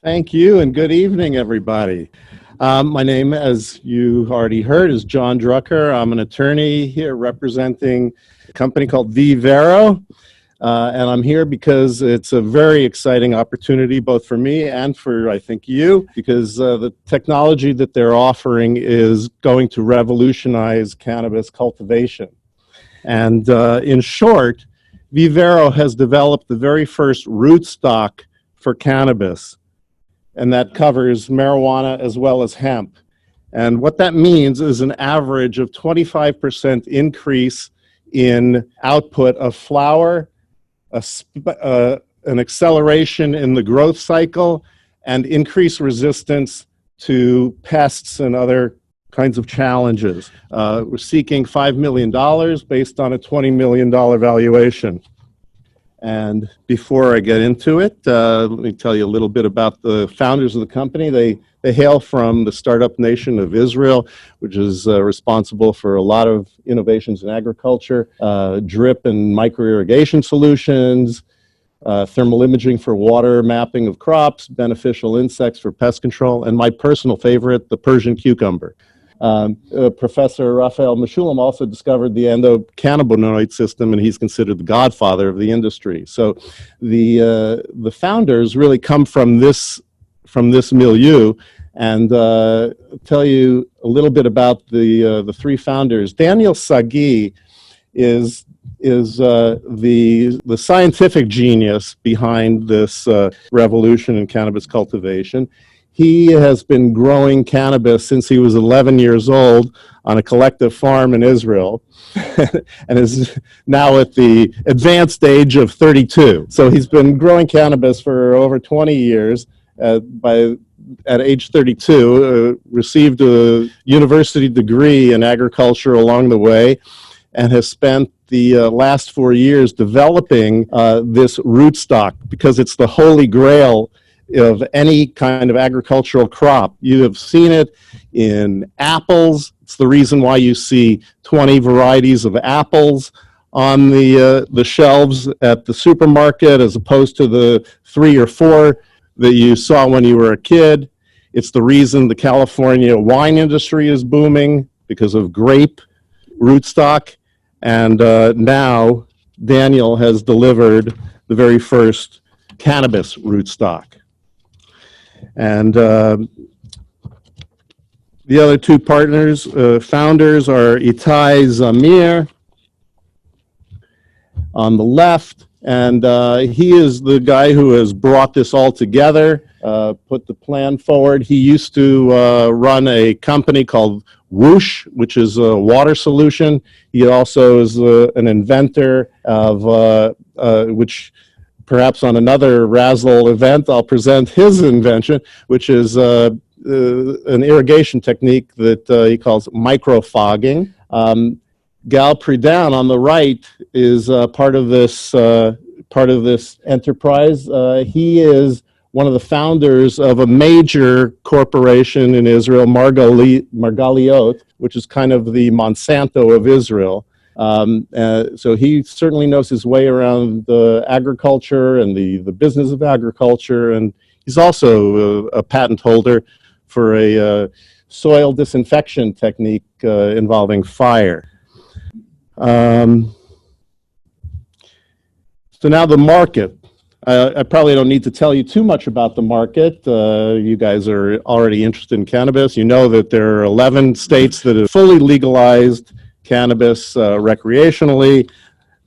Thank you, and good evening, everybody. My name, as you already heard, is Jon Drucker. I'm an attorney here representing a company called V-Vero, and I'm here because it's a very exciting opportunity, both for me and for, I think, you, because the technology that they're offering is going to revolutionize cannabis cultivation. And in short, V-Vero has developed the very first rootstock for cannabis, and that covers marijuana as well as hemp. And what that means is an average of 25% increase in output of flower, an acceleration in the growth cycle, and increased resistance to pests and other kinds of challenges. We're seeking $5 million based on a $20 million valuation. And before I get into it, let me tell you a little bit about the founders of the company. They hail from the startup nation of Israel, which is responsible for a lot of innovations in agriculture, drip and micro-irrigation solutions, thermal imaging for water mapping of crops, beneficial insects for pest control, and my personal favorite, the Persian cucumber. Professor Raphael Mechoulam also discovered the endocannabinoid system, and he's considered the godfather of the industry. So the founders really come from this milieu, and tell you a little bit about the three founders. Daniel Sagi is the scientific genius behind this revolution in cannabis cultivation. He has been growing cannabis since he was 11 years old on a collective farm in Israel and is now at the advanced age of 32. So he's been growing cannabis for over 20 years. At age 32, received a university degree in agriculture along the way, and has spent the last 4 years developing this rootstock because it's the holy grail of any kind of agricultural crop. You have seen it in apples. It's the reason why you see 20 varieties of apples on the shelves at the supermarket as opposed to the 3 or 4 that you saw when you were a kid. It's the reason the California wine industry is booming because of grape rootstock. And now Daniel has delivered the very first cannabis rootstock. And the other two partners, founders, are Itai Zamir on the left, and he is the guy who has brought this all together, put the plan forward. He used to run a company called Whoosh, which is a water solution. He also is an inventor of which perhaps on another Wrazel event, I'll present his invention, which is an irrigation technique that he calls microfogging. Gal Pridan on the right is part of this enterprise. He is one of the founders of a major corporation in Israel, Margaliot, which is kind of the Monsanto of Israel. So he certainly knows his way around agriculture and the business of agriculture, and he's also a patent holder for a soil disinfection technique involving fire. So now the market. I probably don't need to tell you too much about the market. You guys are already interested in cannabis. You know that there are 11 states that have fully legalized cannabis recreationally,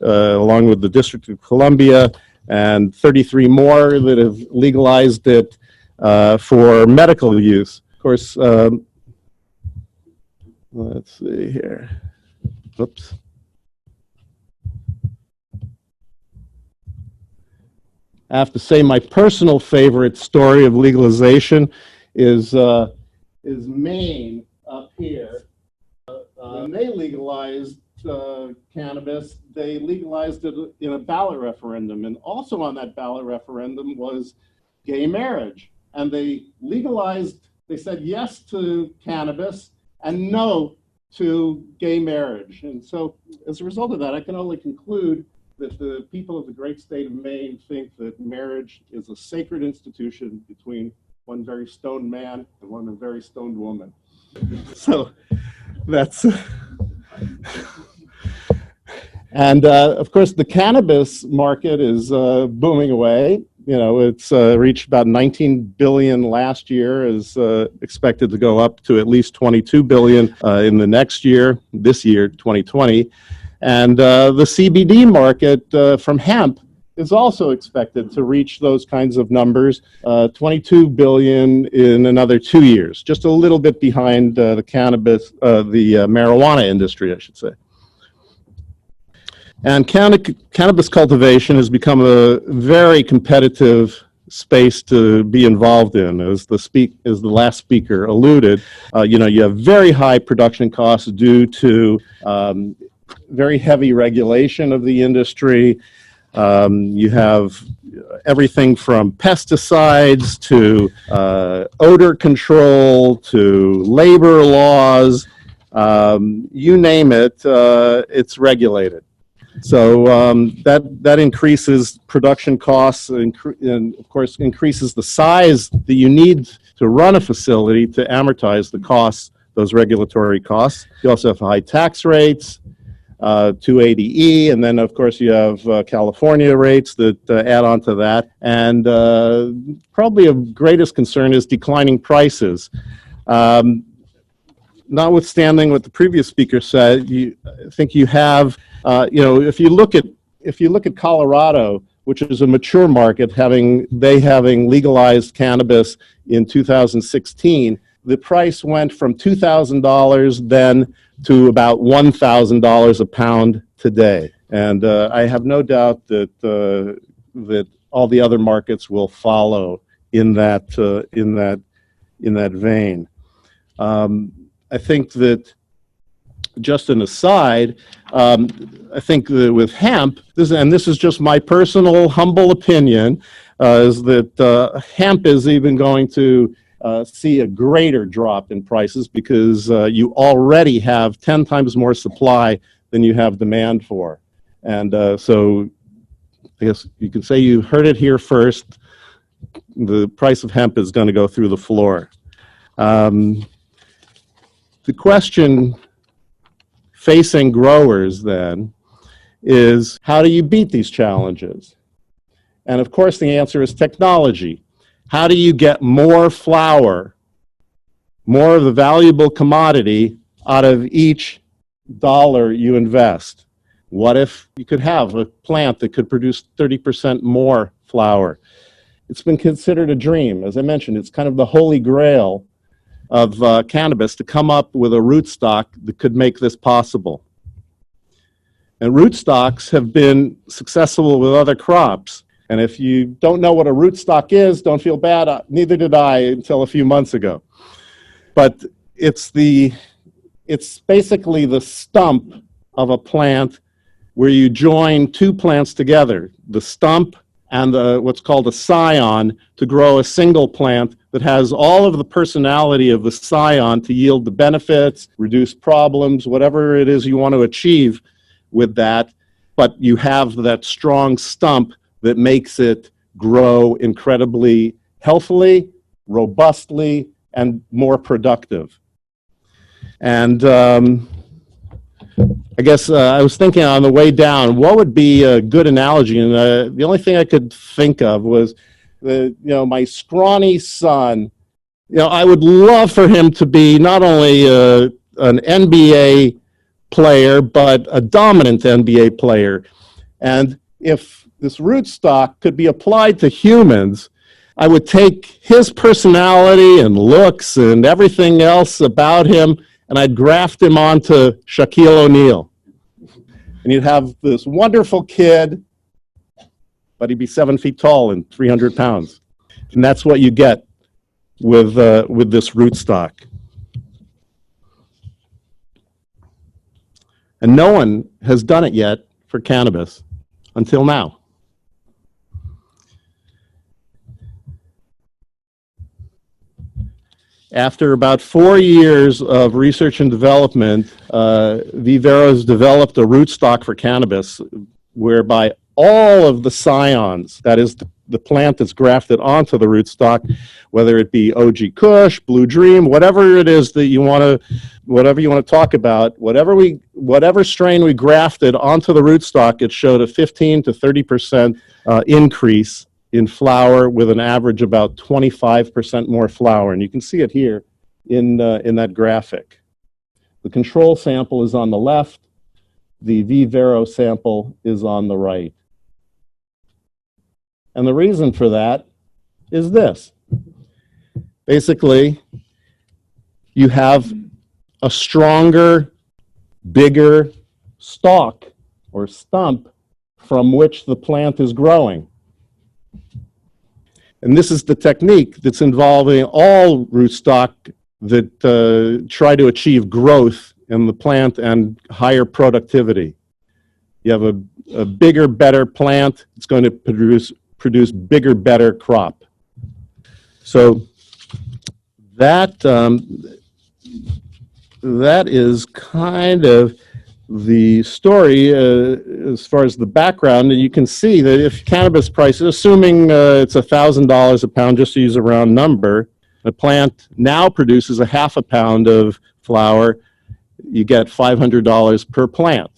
along with the District of Columbia, and 33 more that have legalized it for medical use. Of course, let's see here. Oops. I have to say my personal favorite story of legalization is Maine up here. When they legalized cannabis, they legalized it in a ballot referendum. And also on that ballot referendum was gay marriage. And they said yes to cannabis and no to gay marriage. And so as a result of that, I can only conclude that the people of the great state of Maine think that marriage is a sacred institution between one very stoned man and one very stoned woman. So that's, and of course the cannabis market is booming away. You know, it's reached about 19 billion last year, is expected to go up to at least 22 billion in the next year, this year, 2020. And the CBD market from hemp is also expected to reach those kinds of numbers, 22 billion in another 2 years, just a little bit behind the cannabis, the marijuana industry, I should say. And cannabis cultivation has become a very competitive space to be involved in, as the last speaker alluded. You know, you have very high production costs due to very heavy regulation of the industry. You have everything from pesticides to odor control to labor laws. You name it, it's regulated. So that increases production costs and of course increases the size that you need to run a facility to amortize the costs, those regulatory costs. You also have high tax rates, 280E, and then of course you have California rates that add on to that. And probably of greatest concern is declining prices. Notwithstanding what the previous speaker said, I think you have, you know, if you look at Colorado, which is a mature market, having legalized cannabis in 2016, the price went from $2,000 then to about $1,000 a pound today. And I have no doubt that that all the other markets will follow in that vein. I think that, just an aside, I think that with hemp, and this is just my personal humble opinion, is that hemp is even going to see a greater drop in prices because you already have 10 times more supply than you have demand for. And so I guess you can say you heard it here first. The price of hemp is going to go through the floor. The question facing growers then is, how do you beat these challenges? And of course the answer is technology. How do you get more flower, more of the valuable commodity out of each dollar you invest? What if you could have a plant that could produce 30% more flower? It's been considered a dream. As I mentioned, it's kind of the holy grail of cannabis to come up with a rootstock that could make this possible. And rootstocks have been successful with other crops. And if you don't know what a rootstock is, don't feel bad. Neither did I until a few months ago. But it's basically the stump of a plant where you join two plants together, the stump and what's called a scion, to grow a single plant that has all of the personality of the scion to yield the benefits, reduce problems, whatever it is you want to achieve with that. But you have that strong stump that makes it grow incredibly healthily, robustly, and more productive. And I guess I was thinking on the way down, what would be a good analogy? And the only thing I could think of was, my scrawny son. I would love for him to be not only an NBA player, but a dominant NBA player. And if this rootstock could be applied to humans, I would take his personality and looks and everything else about him, and I'd graft him onto Shaquille O'Neal. And you'd have this wonderful kid, but he'd be 7 feet tall and 300 pounds. And that's what you get with this rootstock. And no one has done it yet for cannabis until now. After about 4 years of research and development, V-Vero has developed a rootstock for cannabis whereby all of the scions, that is the plant that's grafted onto the rootstock, whether it be OG Kush, Blue Dream, whatever it is that you want to, whatever you want to talk about, whatever strain we grafted onto the rootstock, it showed a 15 to 30% increase in flower, with an average about 25% more flower, and you can see it here in that graphic. The control sample is on the left. The V-Vero sample is on the right. And the reason for that is this. Basically, you have a stronger, bigger stalk or stump from which the plant is growing. And this is the technique that's involving all rootstock that try to achieve growth in the plant and higher productivity. You have a bigger, better plant. It's going to produce bigger, better crop. So that is kind of the story as far as the background. And you can see that if cannabis prices, assuming it's $1,000 a pound, just to use a round number, a plant now produces a half a pound of flower, you get $500 per plant.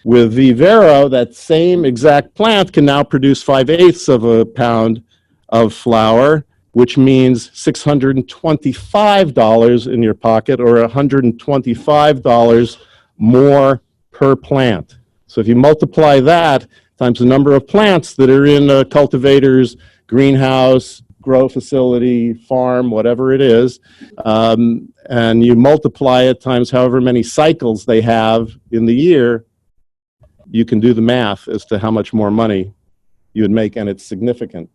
With V-Vero, that same exact plant can now produce 5/8 of a pound of flower, which means $625 in your pocket, or $125 more per plant. So if you multiply that times the number of plants that are in a cultivator's greenhouse, grow facility, farm, whatever it is, and you multiply it times however many cycles they have in the year, you can do the math as to how much more money you would make, and it's significant.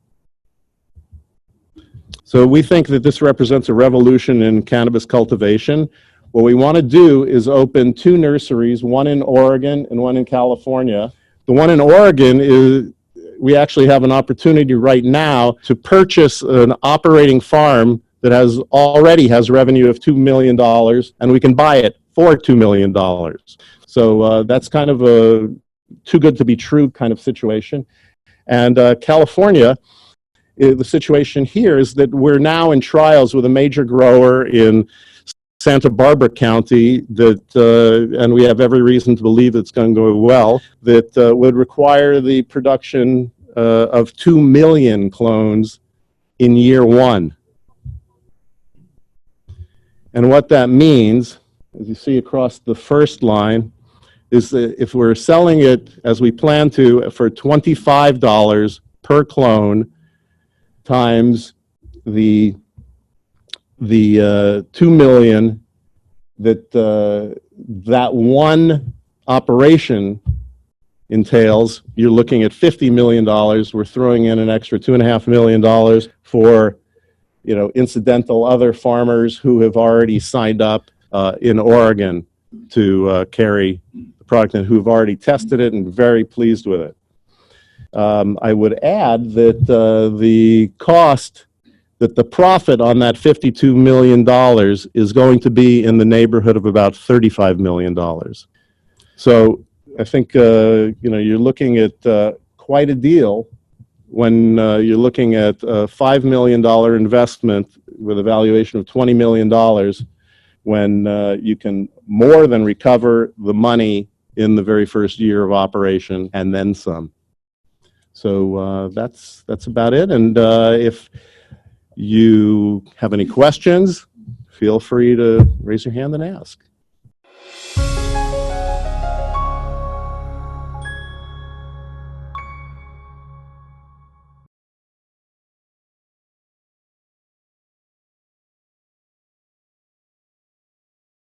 So we think that this represents a revolution in cannabis cultivation. What we want to do is open 2 nurseries, one in Oregon and one in California. The one in Oregon is, we actually have an opportunity right now to purchase an operating farm that already has revenue of $2 million, and we can buy it for $2 million. So that's kind of a too good to be true kind of situation. And California, the situation here is that we're now in trials with a major grower in Santa Barbara County that, and we have every reason to believe it's going to go well, that would require the production of 2 million clones in year 1. And what that means, as you see across the first line, is that if we're selling it as we plan to for $25 per clone times the 2 million that one operation entails, you're looking at $50 million. We're throwing in an extra $2.5 million for, incidental other farmers who have already signed up in Oregon to carry the product and who've already tested it and very pleased with it. I would add that the cost, that the profit on that $52 million is going to be in the neighborhood of about $35 million. So I think, you're looking at quite a deal when you're looking at a $5 million investment with a valuation of $20 million, when you can more than recover the money in the very first year of operation and then some. So that's about it. And if you have any questions, feel free to raise your hand and ask.